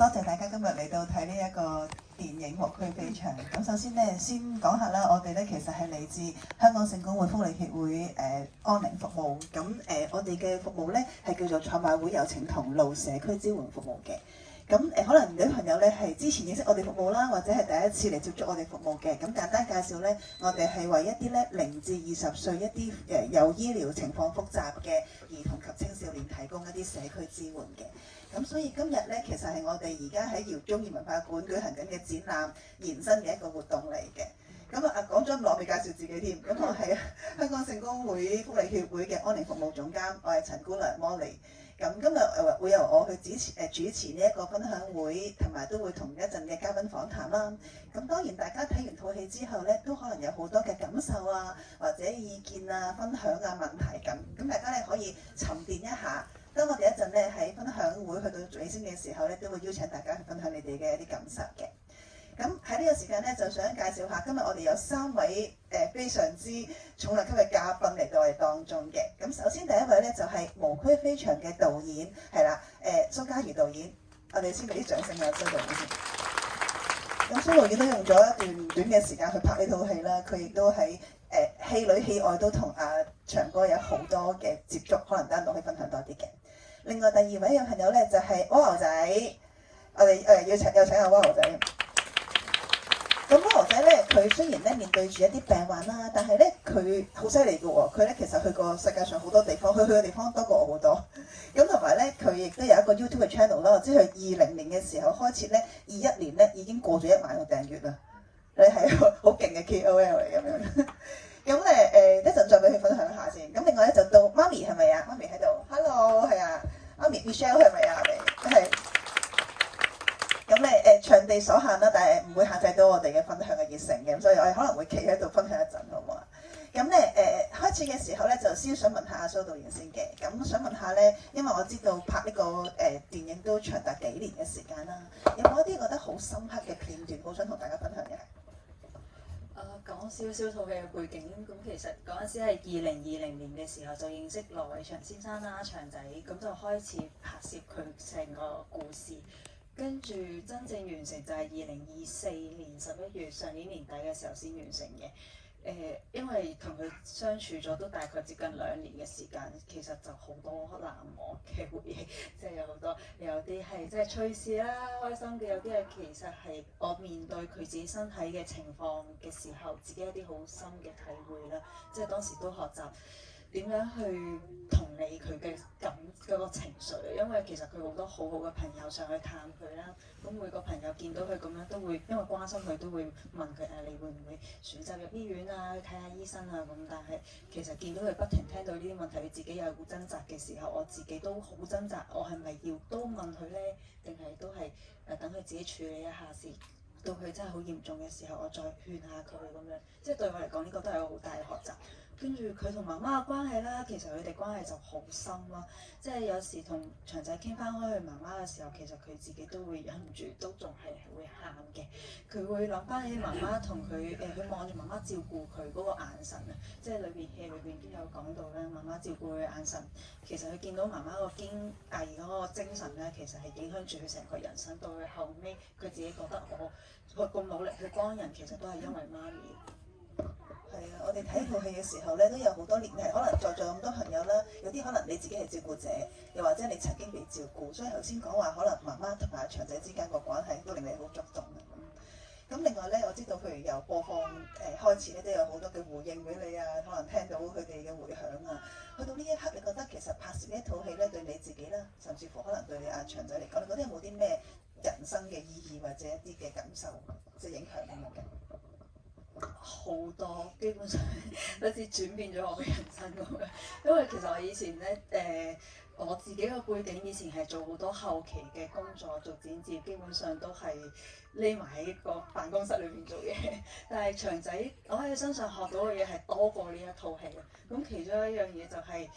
多謝大家今日嚟到睇呢一個電影《無區非場》。咁首先咧，先講下啦，我哋咧其實係嚟自香港聖公會福利協會安寧服務。咁我哋嘅服務咧係叫做賽馬會友情同路社區支援服務嘅。咁可能有啲朋友咧係之前認識我哋服務啦，或者係第一次嚟接觸我哋服務嘅。咁簡單介紹咧，我哋係為一啲咧0至20歲一啲有醫療情況複雜嘅兒童及青少年提供一啲社區支援嘅。咁所以今日咧，其實係我哋而家喺饒宗頤文化館舉行緊嘅展覽延伸嘅一個活動嚟嘅。咁講咗咁耐未介紹自己添。咁我係香港聖公會福利協會嘅安寧服務總監，我係陳姑娘 Molly。咁今日會由我去主持呢一個分享會，同埋都會同一陣嘅嘉賓訪談啦。咁當然大家睇完套戲之後咧，都可能有好多嘅感受啊，或者意見啊、分享啊、問題咁。咁大家咧可以沉澱一下。當我哋一陣咧喺分享會去到尾聲嘅時候咧，都會邀請大家去分享你哋嘅一啲感受嘅。咁喺呢個時間咧，就想介紹下今日我哋有3位非常之重量級嘅嘉賓嚟到我哋當中嘅。咁首先第一位咧就係、是《無區非場》嘅導演係啦，蘇嘉儀導演，我哋先俾啲掌聲啊，蘇導演先。咁蘇導演都用咗一段短嘅時間去拍呢套戲啦，佢亦都喺戲裏戲外都同阿長哥有好多嘅接觸，可能單獨可以分享多啲嘅。另外第2位嘅朋友咧就係蝸牛仔，我哋有請阿蝸牛仔。咁蝸牛仔咧，佢雖然咧面對住一啲病患啦，但係咧佢好犀利嘅喎，佢咧其實去過世界上好多地方，去嘅地方多過我好多。咁同埋咧，佢亦都有一個 YouTube 嘅 channel 啦，即係20年嘅時候開設咧，21年咧已經過咗1萬個訂閱啦。你係一個好勁嘅 KOL 嚟咁樣。咁一陣再俾佢分享下先。咁另外咧就到媽咪係咪啊？媽咪喺度 ，Hello 係啊，媽咪 Michelle 係咪啊？係。咁咧場地所限啦，但係唔會限制到我哋嘅分享嘅熱誠嘅，咁所以我哋可能會企喺度分享一陣，好唔好啊？咁咧開始嘅時候咧，就先想問下阿蘇導演先嘅。咁想問下咧，因為我知道拍呢個電影都長達幾年嘅時間啦，有冇一啲覺得好深刻嘅片段，好想同大家分享嘅？講少少套戲嘅背景，咁其實嗰陣時係2020年嘅時候就認識羅偉祥先生啦，祥仔，咁就開始拍攝佢成個故事，跟住真正完成就係2024年11月，上年年底嘅時候先完成嘅。因為同佢相處咗都大概接近2年嘅時間，其實就好多難忘嘅回憶，即係有好多有啲係即係趣事啦、開心嘅，有啲係其實係我面對佢自己身體嘅情況嘅時候，自己一啲好深嘅體會啦，即係當時都學習點樣去同理佢嘅嗰個情緒，因為其實佢好多好好嘅朋友上去探佢啦，咁每個朋友見到佢咁樣都會因為關心佢都會問佢你會唔會選擇入醫院啊，去睇下醫生啊咁，但係其實見到佢不停聽到呢啲問題，佢自己有掙扎嘅時候，我自己都好掙扎，我係咪要都問佢咧，定係都係等佢自己處理一下先，到佢真係好嚴重嘅時候，我再勸下佢咁樣，即係對我嚟講呢個都係一個好大嘅學習。跟住佢同媽媽嘅關係啦，其實佢哋關係就好深咯。即係有時同祥仔傾翻開佢媽媽嘅時候，其實佢自己都會忍唔住，都仲係會喊嘅。佢會諗翻起媽媽同佢佢望住媽媽照顧佢嗰個眼神啊，即係戲裏邊都有講到咧，媽媽照顧佢嘅眼神，其實佢見到媽媽個堅毅嗰個精神咧，其實係影響住佢成個人生。到佢後尾，佢自己覺得我咁努力去幫人，其實都係因為媽咪。係啊，我哋睇套戲嘅時候咧，都有好多聯繫。可能在座咁多朋友啦，有啲可能你自己係照顧者，又或者你曾經被照顧，所以頭先講話可能媽媽同埋祥仔之間個關係都令你好觸動啊咁。另外咧，我知道譬如由播放開始咧，都有好多嘅回應俾你啊，可能聽到佢哋嘅迴響啊。去到呢一刻，你覺得其實拍攝呢一套戲咧，對你自己啦，甚至乎可能對你阿祥仔嚟講，你覺得有冇啲咩人生嘅意義或者一啲嘅感受，即係影響咁樣嘅？好多，基本上好似轉變咗我嘅人生咁樣。因為其實我以前咧我自己個背景以前係做好多後期嘅工作，做剪接，基本上都係匿埋喺個辦公室裏邊做嘢。但係祥仔，我喺佢身上學到嘅嘢係多過呢一套戲嘅。咁其中一樣嘢就係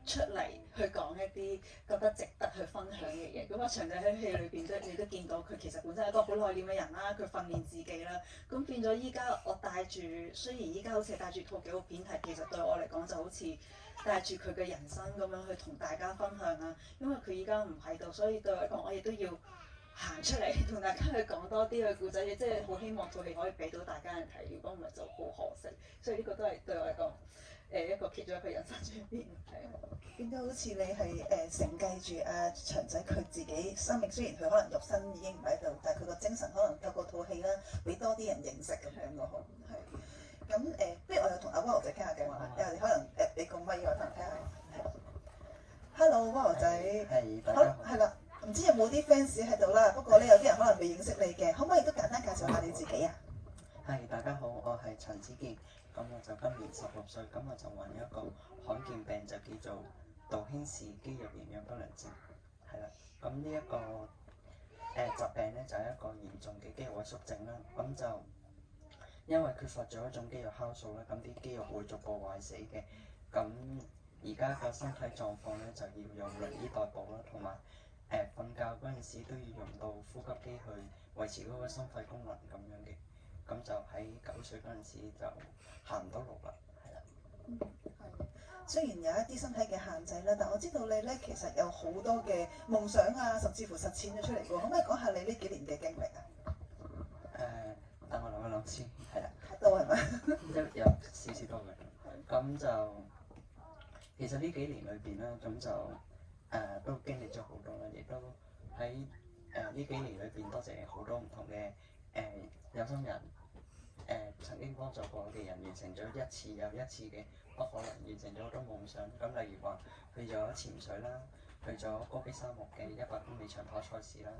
出嚟去講一啲覺得值得去分享嘅嘢。咁祥仔喺戲裏邊你都見到佢其實本身係一個好內斂嘅人啦，佢訓練自己啦。咁變咗依家我帶住，雖然依家好似係帶住套紀錄片睇，其實對我嚟講就好似帶住佢嘅人生咁樣去同大家分享啦。因因為佢依家唔喺度，所以對我嚟講，我亦都要行出嚟同大家去講多啲嘅故仔，即係好希望套戲可以俾到大家人睇。如果唔係就好可惜，所以呢個都係對我嚟講一個其中一個人生轉變係。變咗好似你係承繼住阿祥仔佢自己生命，雖然佢可能肉身已經唔喺度，但係佢個精神可能透過套戲啦，俾多啲人認識咁樣咯，係。咁不如我又同阿 Wow 仔傾下偈話，可能俾個咪我同聽下。Hello，Wow 仔，好係啦，唔知有冇啲 fans 喺度啦？不過咧有啲人可能未認識你嘅，可唔可以都簡單介紹下你自己啊？係，大家好，我係陳子健，咁我就今年16歲，咁我就患有一個罕見病，就叫做道軒氏肌肉營養不良症，係啦，咁呢一個疾病咧就係一個嚴重嘅肌肉萎縮症啦，咁就因為缺乏咗一種肌肉酵素咧，咁啲肌肉會逐步壞死嘅，咁而家個身體狀況咧就要用輪椅代步啦，同埋瞓覺嗰陣時都要用到呼吸機去維持嗰個心肺功能咁樣嘅。咁就喺9歲嗰陣時就行唔到路啦，係啦。係。雖然有一啲身體嘅限制啦，但我知道你咧其實有好多嘅夢想啊，甚至乎實踐咗出嚟喎。可唔可以講下你呢幾年嘅經歷啊？等我諗一諗先，係啦。太多係咪？有少少多嘅。咁就其實呢幾年裏邊咧，咁就都經歷咗好多啦，亦都喺呢幾年裏邊多謝好多唔同嘅有心人。曾經幫助過我嘅人完成咗一次又一次嘅不可能，完成咗好多夢想。咁例如話去咗潛水啦，去咗戈壁沙漠嘅100公里長跑賽事啦，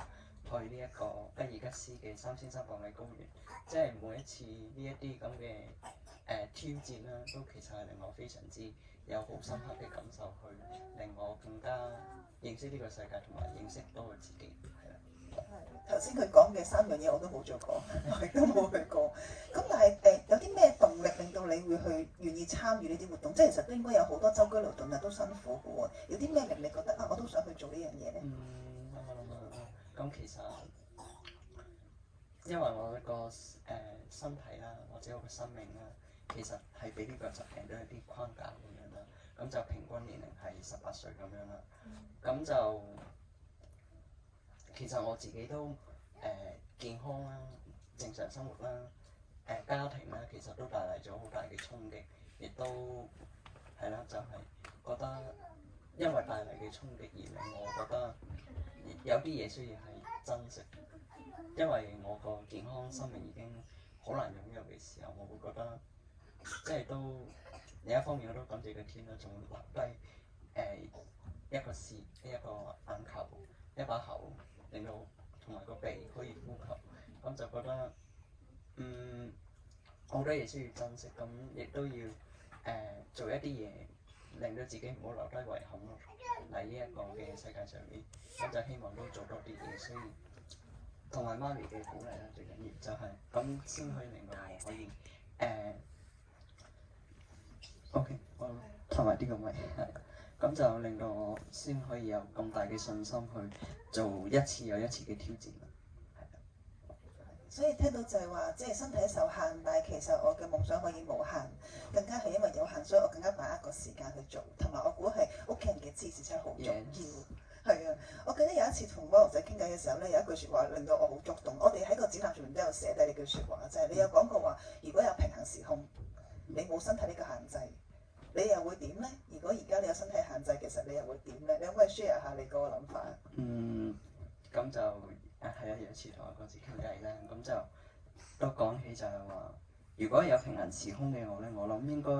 去呢一個吉爾吉斯嘅3300米高原，即係每一次呢一啲咁嘅挑戰啦，都其實係令我非常之有好深刻嘅感受，去令我更加認識呢個世界同埋認識多我自己。頭先佢講嘅3樣嘢我都冇做過，我亦都冇去過。咁但係有啲咩動力令到你會去願意參與呢啲活動？即係其實都應該有好多舟車勞頓啊，都辛苦嘅喎。有啲咩令你覺得啊，我都想去做呢樣嘢咧？咁其實因為我個身體啦，或者我個生命啦，其實係俾呢個疾病都有啲框架咁樣啦。咁就平均年齡係18歲咁樣啦。咁就其實我自己都健康啦、正常生活啦、家庭啦，其實都帶嚟咗好大嘅衝擊，亦都係啦，就係覺得因為帶嚟嘅衝擊而令我覺得有啲嘢需要係珍惜，因為我個健康生命已經好難擁有嘅時候，我會覺得即係都另一方面我都感謝個天啦，仲留低一個舌、一個眼球、一把口，令到同埋個鼻可以呼吸，咁就覺得好多嘢需要珍惜，咁亦都要做一啲嘢，令到自己唔好留低遺憾咯。喺呢一個嘅世界上面，咁就希望都做多啲嘢，所以同埋媽咪嘅鼓勵啦，最緊要就係咁先可以令到我可以OK，我同埋呢個咪係。咁就令到我先可以有咁大嘅信心去做一次又一次嘅挑戰啦，所以聽到就係話，即係身體受限，但係其實我嘅夢想可以無限，更加係因為有限，所以我更加把握個時間去做，同埋我估係屋企人嘅支持真係好重要。係啊，我記得有一次同威龍仔傾偈嘅時候咧，有一句説話令到我好觸動。我哋喺個展覽上面都有寫低呢句説話，就係你有講過話，如果有平衡時空，你冇身體呢個限制。你又會點咧？如果而家你有身體限制，其實你又會點咧？你可唔可以 share 下你嗰個諗法？咁就係有一次同我嗰次傾偈啦，咁就都講起就係話，如果有平行時空嘅我咧，我諗應該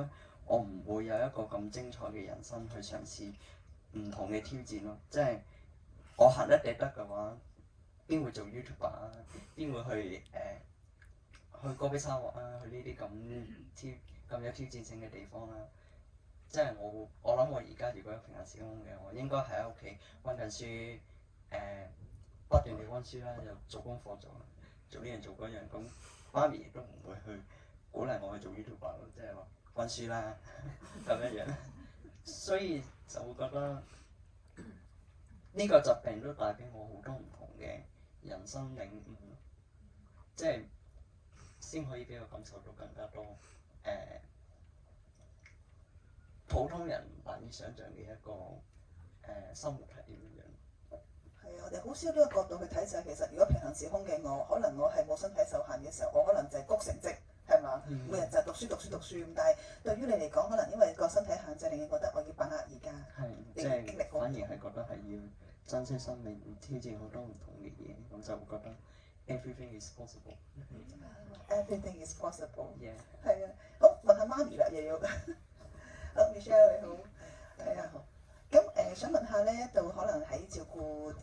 我唔會有一個咁精彩嘅人生去嘗試唔同嘅挑戰咯。即係我行得嘅話，邊會做 YouTuber 啊？邊會去戈壁沙漠啊？去呢啲咁有挑戰性嘅地方啊？即係我諗我而家如果有平行時空嘅，我應該喺屋企温緊書，不斷地温書啦，又做功課做呢樣做嗰樣，咁媽咪亦都唔會去鼓勵我去做 YouTuber 咯，即係話温書啦咁樣，所以就會覺得呢個疾病都帶俾我好多唔同嘅人生領悟，即係先可以俾我感受到更加多普通人難以想像嘅一個生活係點樣。我哋好少呢個角度去睇就係其實如果平行時空嘅我，可能我係冇身體受限嘅時候，我可能就係谷成績係嘛，每日就讀書咁。但係對於你嚟講，可能因為個身體限制，令你覺得我要把握而家。係，即係反而係覺得係要珍惜生命，挑戰好多唔同嘅嘢，咁就會覺得 everything is possible。Everything is possible。 Yeah。係啊，好問下媽咪啦，又要。好 Michelle 你好，係啊。咁想問下咧，到可能喺照顧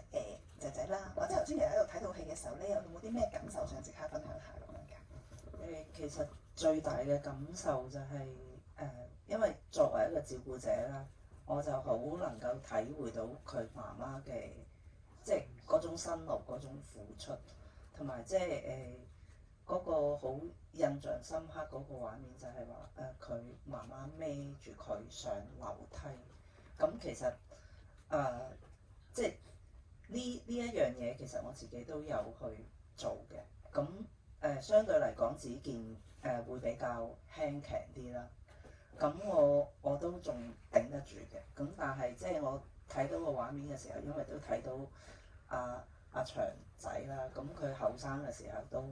仔仔啦，或者頭先你喺度睇套戲嘅時候咧，有冇啲咩感受想即刻分享下咁樣㗎？其實最大嘅感受就係、因為作為一個照顧者啦，我就好能夠體會到佢媽媽嘅即係嗰種辛勞、嗰種付出，同埋即係嗰個好印象深刻嗰個畫面就係話佢媽媽孭住佢上樓梯。咁其實即係呢一樣嘢，其實我自己都有去做嘅。咁相對嚟講，子健會比較輕強啲啦。咁我都仲頂得住嘅。咁但係即係我睇到個畫面嘅時候，因為都睇到阿祥仔啦，咁佢後生嘅時候都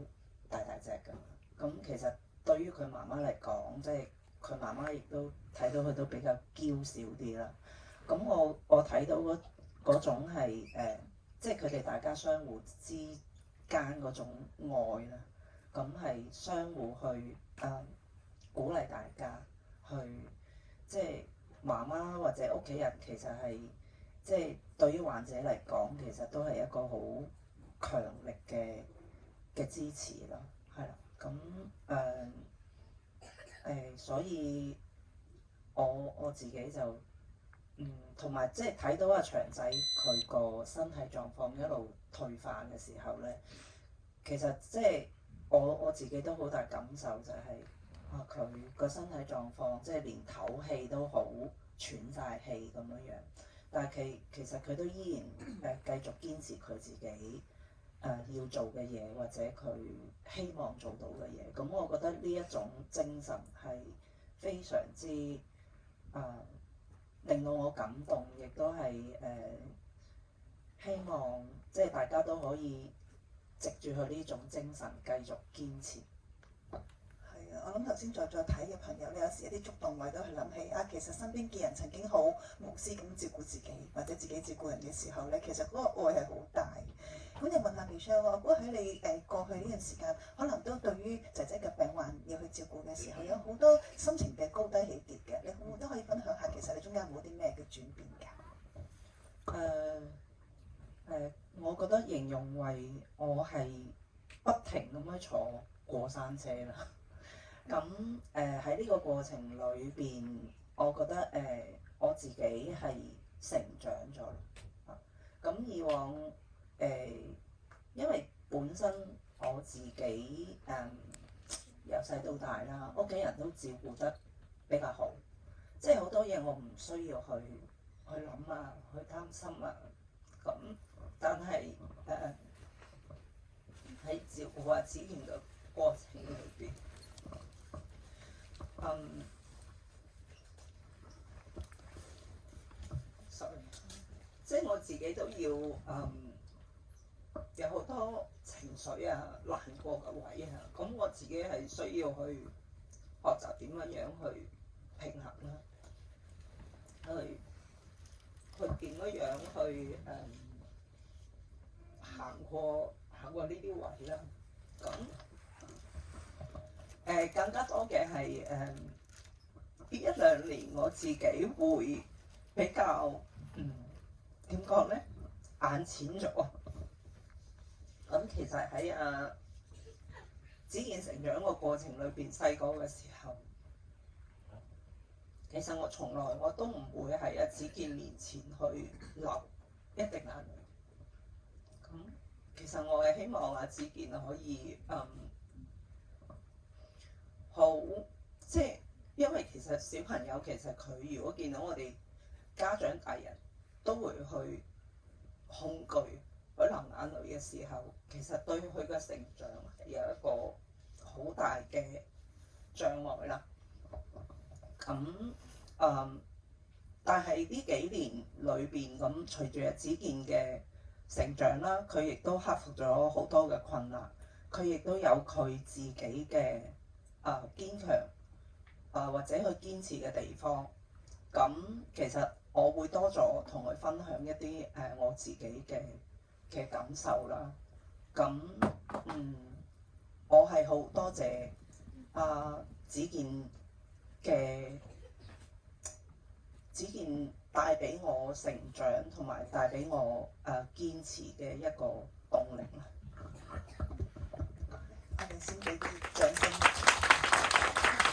大隻㗎。咁其實對於佢媽媽嚟講，即係佢媽媽亦都睇到佢都比較嬌小啲啦。咁我睇到嗰種係即係佢哋大家相互之間嗰種愛啦。咁係相互去鼓勵大家去，即係媽媽或者屋企人其實係即係對於患者嚟講，其實都係一個好強力嘅支持咯，係啦。咁所以我自己就同埋即係睇到阿祥仔佢個身體狀況一路退化嘅時候咧，其實即係我自己都好大感受就係佢個身體狀況即係連唞氣都好喘晒氣咁樣樣，但係其實佢都依然繼續堅持佢自己要做嘅嘢，或者佢希望做到嘅嘢。咁我覺得呢一種精神係非常之令到我感動，亦都係希望即係大家都可以藉住佢呢種精神繼續堅持。係啊，我諗頭先在睇嘅朋友咧，有時一啲觸動位都係諗起其實身邊嘅人曾經好無私咁照顧自己，或者自己照顧人嘅時候咧，其實嗰個愛係好大。咁你問下 Michelle 啊，如果喺你過去呢段時間，可能都對於仔仔嘅病患要去照顧嘅時候，有好多心情嘅高低起跌嘅，你會唔會都可以分享下？其實你中間有冇啲咩嘅轉變㗎？我覺得形容為我係不停咁樣坐過山車啦。咁喺呢個過程裏邊，我覺得我自己係成長咗。咁以往因為本身我自己由細到大啦，屋企人都照顧得比較好，即係好多嘢我唔需要去諗啊，去擔心啊。咁但係喺照顧阿子健嘅過程裏邊，即係我自己都要有好多情緒難過嘅位咁我自己係需要去學習點樣樣去平衡啦，去點樣去行過呢啲位啦。咁更加多嘅係呢一兩年我自己會比較點講咧，眼淺咗。咁其實喺子健成長個過程裏邊，細個嘅時候，其實我從來我都唔會喺阿子健面前去流一滴眼淚。咁其實我係希望阿子健可以好，即係因為其實小朋友其實佢如果見到我哋家長大人都會去恐懼，佢流眼淚嘅時候，其實對佢嘅成長係有一個好大嘅障礙啦。咁但係呢幾年裏邊咁，隨住阿子健嘅成長啦，佢亦都克服咗好多嘅困難，佢亦都有佢自己嘅堅強或者佢堅持嘅地方。咁其實我會多咗同佢分享一啲我自己嘅感受啦。咁我係好多謝子健帶俾我成長同埋帶俾我堅持嘅一個動力啦。我哋先俾啲掌聲。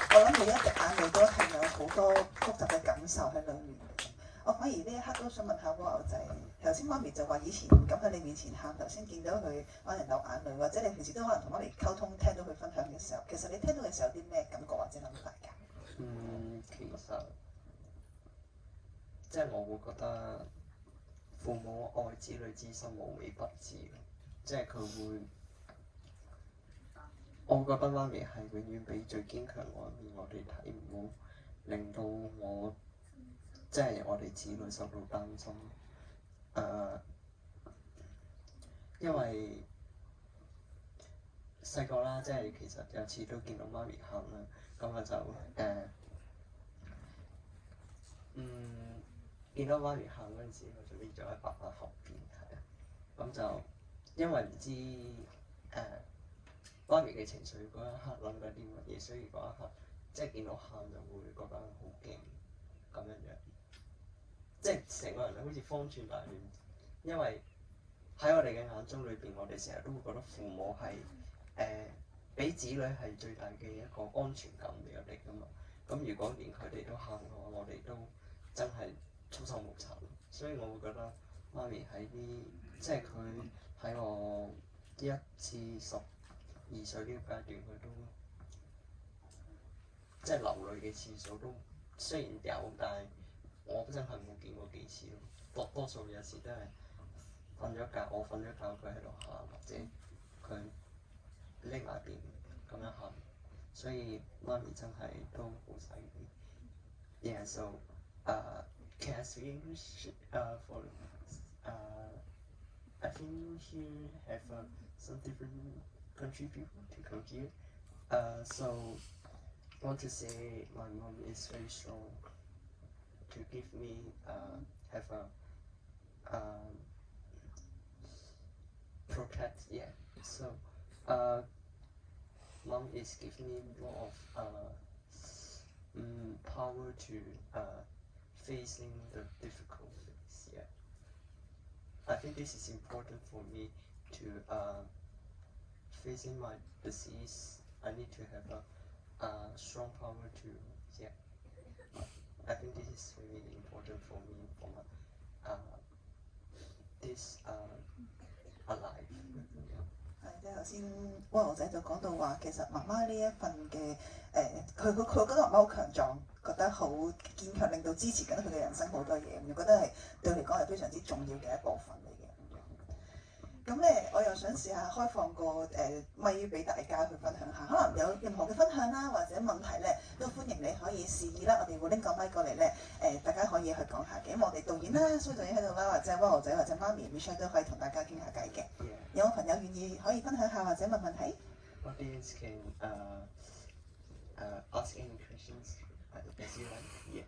我諗每一滴眼淚都係有好多複雜嘅感受喺裏面。我反而呢一刻都想問下蝸牛仔，頭先媽咪就話以前唔敢喺你面前喊，頭先見到佢可能流眼淚，或者你平時都可能同媽咪溝通，聽到佢分享嘅時候，其實你聽到嘅時候有啲咩感覺或者諗法㗎？其實即係我會覺得父母愛子女之心無微不至，即係佢會，我覺得媽咪係永遠俾最堅強嗰一面我哋睇，唔好令到我即係我哋子女受到擔心。因為細個啦，即係其實有次都見到媽咪喊啦，咁我就見到媽咪喊嗰陣時，我就匿咗喺爸爸後邊，係啊，咁就因為唔知媽咪嘅情緒嗰一刻諗緊啲乜嘢，所以嗰一刻即係見到喊就會覺得好驚咁樣，即係成個人好似方寸大亂，因為喺我哋嘅眼中裏邊，我哋成日都會覺得父母係俾子女係最大嘅一個安全感俾我哋噶嘛。咁如果連佢哋都喊嘅話，我哋都真係束手無策。所以我會覺得媽咪喺即係佢喺我1至12歲呢個階段，佢都即係流淚嘅次數都雖然有，但係我真係冇見過幾次咯。多數有時都係瞓咗覺，我瞓咗覺，佢喺度喊，或者佢匿埋邊咁樣喊，所以媽咪真係都好犀利。Yeah, so can I speak English for I think here have some different country people to come here. So want to say my mom is very strong to give me have a protect, yeah. So mom is giving me more of power to facing the difficulties, yeah. I think this is important for me to facing my disease. I need to have a strong power to, yeah. I think this is really important for me for my this alive. 係即係頭先蝸牛仔就講到話，其實媽媽呢一份嘅佢覺得媽媽好強壯，覺得好堅強，令到支持緊佢嘅人生好多嘢，咁覺得係對佢嚟講係非常之重要嘅一部分嚟嘅。咁咧，我又想試下開放個咪俾大家去分享下，可能有任何嘅分享啦，或者問題咧，都歡迎你可以示意啦。我哋會拎個咪過嚟咧，大家可以去講下嘅。咁我哋導演啦，蘇導演喺度啦，或者蝸牛仔或者媽咪 Michelle 都可以同大家傾下偈嘅。有冇朋友願意可以分享下或者問問題 Audience can ask any questions as you like. Yeah.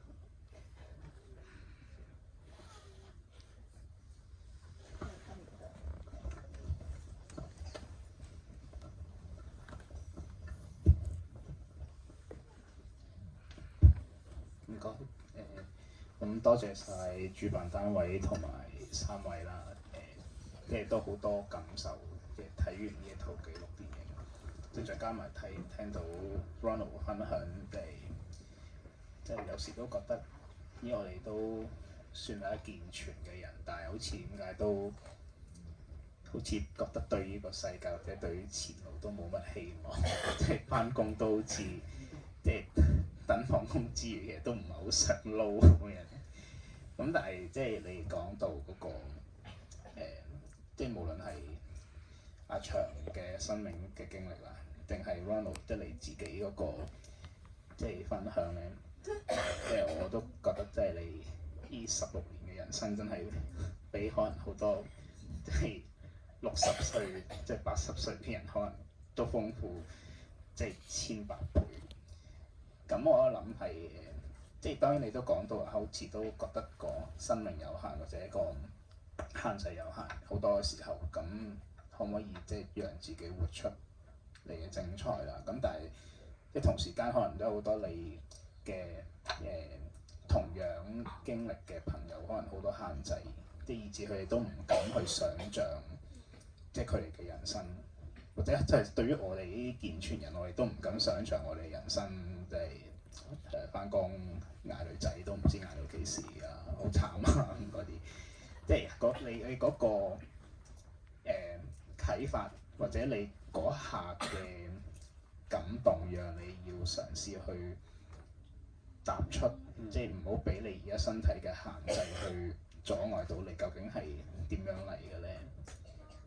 唔該，咁多謝晒主辦單位同埋3位啦，即係都好多感受，即係睇完呢一套紀錄電影，即係再加埋聽到 Ronald 分享，即係有時都覺得，咦我哋都算係一健全嘅人，但係好似點解都好似覺得對呢個世界或者對於前路都冇乜希望，即係返工都好似即係等放工之餘嘅都唔係好想撈咁樣。咁但係即係你講到嗰個即係無論係阿祥嘅生命嘅經歷啦，定係 Ronald 即係你自己嗰個即係分享咧，即係我都覺得即係你呢16年嘅人生真係比可能好多即即係60歲即係80歲啲人可能都豐富即係千百倍。咁我諗係即係當然你都講到好似都覺得個生命有限或者個限制有限，好多時候咁可唔可以即係讓自己活出你嘅精彩啦？咁但係即係同時間可能都有好多你嘅同樣經歷嘅朋友，可能好多限制，即係以致佢哋都唔敢去想像，即係佢哋嘅人生，或者即係對於我哋呢啲健全人，我哋都唔敢想像我哋人生即係返工嗌女仔都唔知嗌到幾時啊，好慘啊嗰啲，即係你嗰個啟發或者你嗰下嘅感動，讓你要嘗試去踏出，即係唔好俾你而家身體嘅限制去阻礙到你，究竟係點樣嚟嘅咧？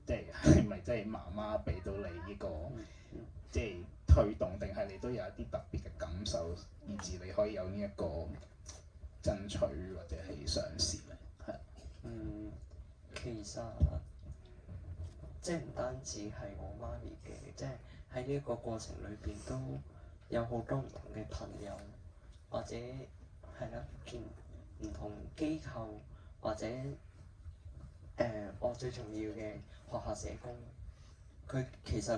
即係咪即係媽媽俾到你呢個即係推動，定係你都有一啲特別嘅感受，以至你可以有呢一個爭取或者係嘗試咧？係。其實即係唔單止係我媽咪嘅，即係喺呢一個過程裏邊都有好多唔同嘅朋友，或者係啦，見唔同機構或者我最重要嘅學校社工，佢其實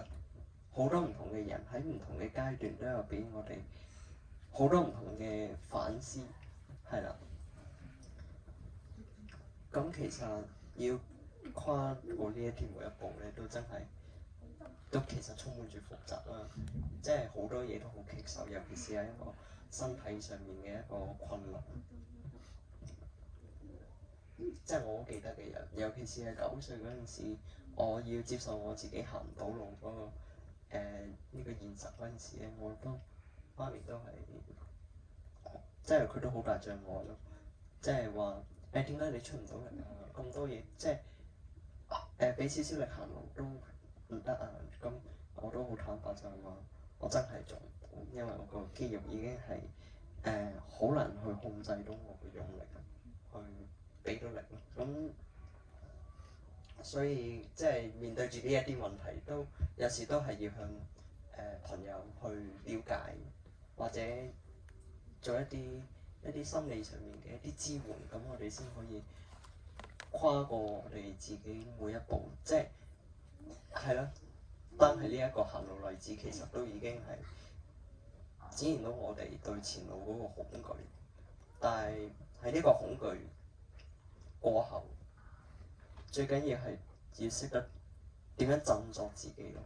好多唔同嘅人喺唔同嘅階段都有俾我哋好多唔同嘅反思，係啦。咁其實要跨過呢一條每一步咧，都真係都其實充滿住複雜啦，即係好多嘢都好棘手，尤其是係一個身體上面嘅一個困難。即係我好記得嘅人，尤其是係9歲嗰陣時，我要接受我自己行唔到路嗰個呢個現實嗰陣時咧，我都媽咪都係，即係佢都好大障礙咯，即係話點解你出唔到嚟啊？咁多嘢，即係俾少少力行路都唔得啊！咁我都好坦白就係話，我真係做唔到，因為我個肌肉已經係好難去控制到我嘅用力，去俾到力咯。咁所以即係面對住呢一啲問題，都有時都係要向朋友去了解，或者做一啲心理上面嘅一啲支援，咁我哋先可以跨過我哋自己每一步。即係啦，單係呢一個行路例子，其實都已經係展現到我哋對前路嗰個恐懼。但係喺呢個恐懼過後，最緊要係要識得點樣振作自己咯。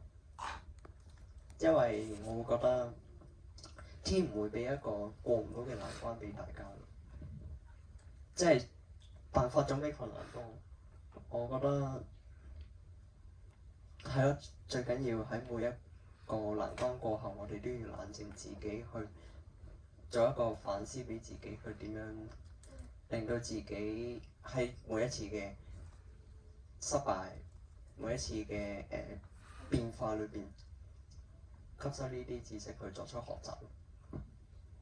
因為我會覺得天唔會俾一個過唔到嘅難關俾大家，即係辦法總比困難多。我覺得係咯，最緊要喺每一個難關過後，我哋都要冷靜自己，去做一個反思俾自己，去點樣令到自己喺每一次嘅失敗、每一次嘅變化裏邊吸收呢啲知識，去作出學習。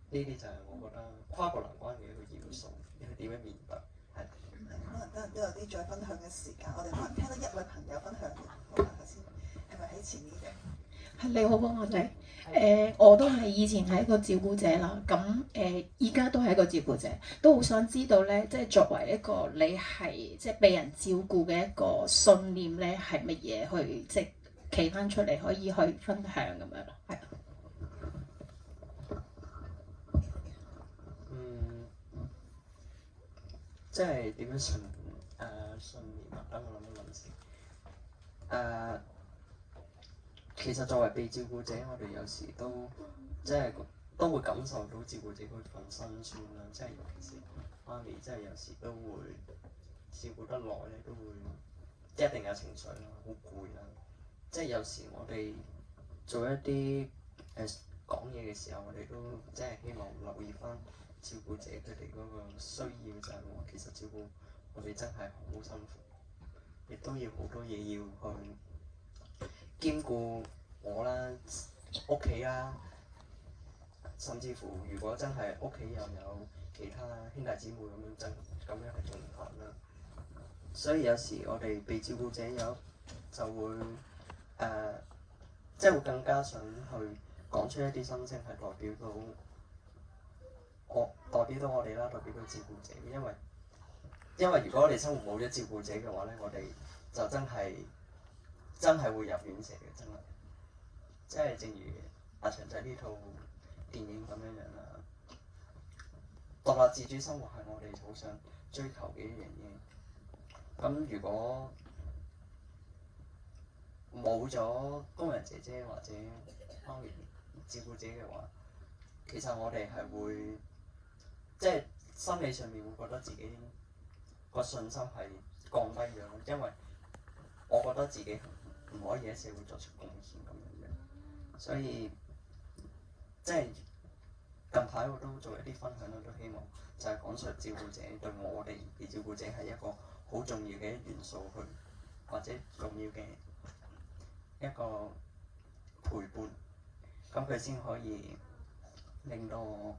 呢啲就係我覺得跨過難關嘅一個要素，你去點樣面對？係。可能等陣都有啲再分享嘅時間，我哋可能聽到一位朋友分享，好啊，頭先係咪喺前面嘅？你好，我哋我都係以前係一個照顧者啦，咁依家都係一個照顧者，都好想知道咧，即係作為一個你係即係被人照顧嘅一個信念咧，係乜嘢去即係企翻出嚟可以去分享咁樣咯，係。即係點樣信念啊？等我諗一諗先。其實作為被照顧者，我哋有時都即係都會感受到照顧者嗰份辛酸啦。即係尤其是媽咪，即係有時都會照顧得耐咧，都會一定有情緒啦，好攰啦。即係有時我哋做一啲講嘢嘅時候，我哋都即係希望留意翻照顧者佢哋嗰個需要，就係話其實照顧我哋真係好辛苦，亦都要好多嘢要去兼顧我啦、屋企啦，甚至乎如果真係屋企又有其他兄弟姊妹咁樣去仲煩啦。所以有時我哋被照顧者就會即係會更加想去講出一啲心聲，係代表到我哋啦，代表到照顧者。因為如果我哋生活冇咗照顧者嘅話咧，我哋就真係會入院舍嘅，真係。即係正如阿祥仔呢套電影咁樣樣啦，獨立自主生活係我哋好想追求嘅一樣嘢。咁如果冇咗工人姐姐或者媽咪照顧者嘅話，其實我哋係會即係心理上面會覺得自己個信心係降低咗，因為我覺得自己唔可以喺社會作出貢獻咁樣樣，所以即係近排我都做一啲分享，我都希望就係講述照顧者對我哋嘅照顧者係一個好重要嘅元素去，或者重要嘅一個陪伴，咁佢先可以令到唔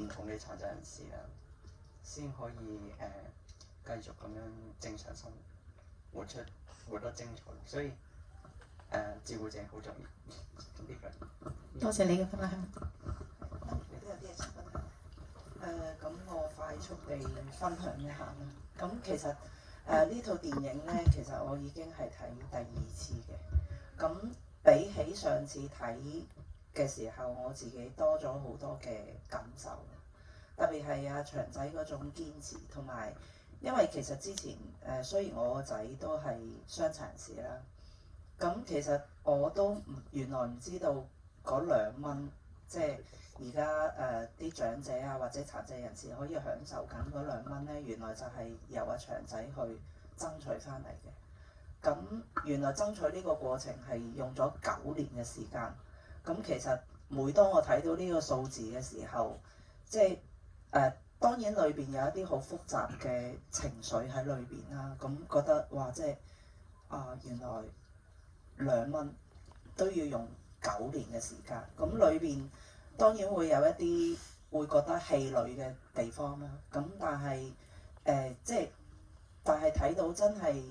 同嘅殘疾人士啦，先可以繼續咁樣正常生活，活得精彩。所以照顧者好重要呢個。多謝你嘅分享。你都有啲嘢想分享。咁我快速地分享一下啦。咁其實呢套電影咧，其實我已經係睇第2次嘅。咁比起上次睇嘅時候，我自己多咗好多嘅感受，特別係阿祥仔嗰種堅持，同埋因為其實之前雖然我個仔都係傷殘人士啦，咁其實我都原來唔知道嗰2蚊，即係而家啲長者啊或者殘疾人士可以享受緊嗰2蚊咧，原來就係由阿祥仔去爭取翻嚟嘅。咁原來爭取呢個過程係用咗9年嘅時間。咁其實每當我睇到呢個數字嘅時候，即係當然裏邊有一啲好複雜嘅情緒喺裏邊啦。咁覺得哇，即係原來2蚊都要用9年嘅時間。咁裏邊當然會有一啲會覺得氣餒嘅地方啦。咁但係但係睇到真係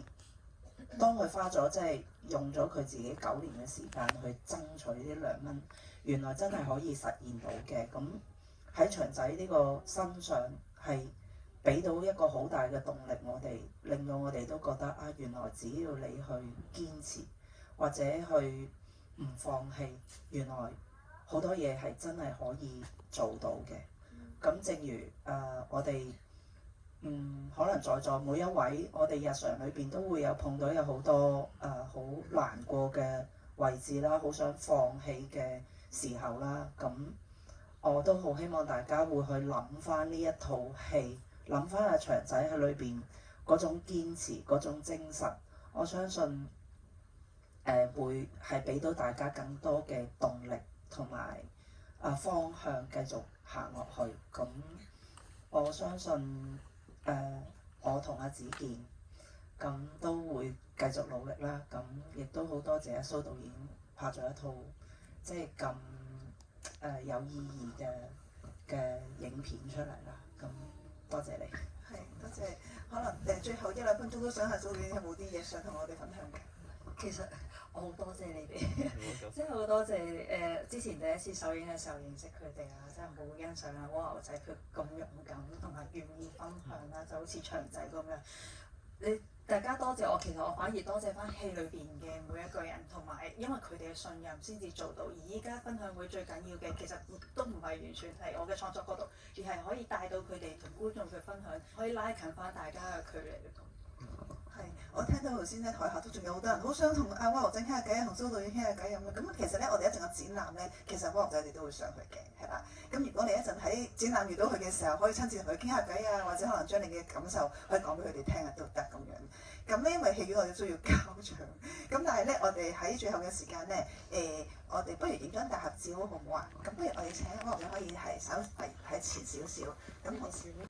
當佢花咗即係用咗佢自己9年嘅時間去爭取呢2蚊，原來真係可以實現到嘅。咁喺祥仔呢個身上係俾到一個好大嘅動力，我哋令到我哋都覺得原來只要你去堅持或者去唔放棄，原來好多嘢係真係可以做到嘅。咁正如我哋可能在座每一位，我哋日常裏邊都會有碰到有好多好難過嘅位置啦，好想放棄嘅時候啦。咁我都好希望大家會去諗翻呢一套戲，諗翻阿祥仔喺裏邊嗰種堅持、嗰種精神。我相信會係俾到大家更多嘅動力同埋方向，繼續行落去。咁我相信我同阿子健咁都會繼續努力啦。咁亦都好多謝阿蘇導演拍咗一套即係咁有意義嘅影片出嚟啦。咁多謝你。係，多謝。可能最後1-2分鐘都想下蘇導演有冇啲嘢想同我哋分享嘅？其實我好多謝你哋，即係好多謝之前第一次首映嘅時候認識佢哋啊，真係好欣賞啊！蝸牛仔佢咁勇敢同埋願意分享啦，就好似祥仔咁樣。大家多謝我，其實我反而多謝翻戲裏邊嘅每一個人，同埋因為佢哋嘅信任先至做到。而依家分享會最緊要嘅，其實都唔係完全係我嘅創作角度，而係可以帶到佢哋同觀眾去分享，可以拉近翻大家嘅距離。係，我聽到頭先咧台下都仲有好多人好想同阿蝸牛仔傾下偈，同蘇導演傾下偈咁樣。咁其實咧，我哋一陣嘅展覽咧，其實蝸牛仔哋都會上去嘅，係啦。咁如果你一陣喺展覽遇到佢嘅時候，可以親自同佢傾下偈啊，或者可能將你嘅感受可以講俾佢哋聽啊，都得咁樣。咁咧，因為戲院我哋需要交場，咁但係咧，我哋喺最後嘅時間咧，我哋不如影張大合照好唔好啊？咁不如我哋請蝸牛仔可以係稍微喺前少少，咁同時。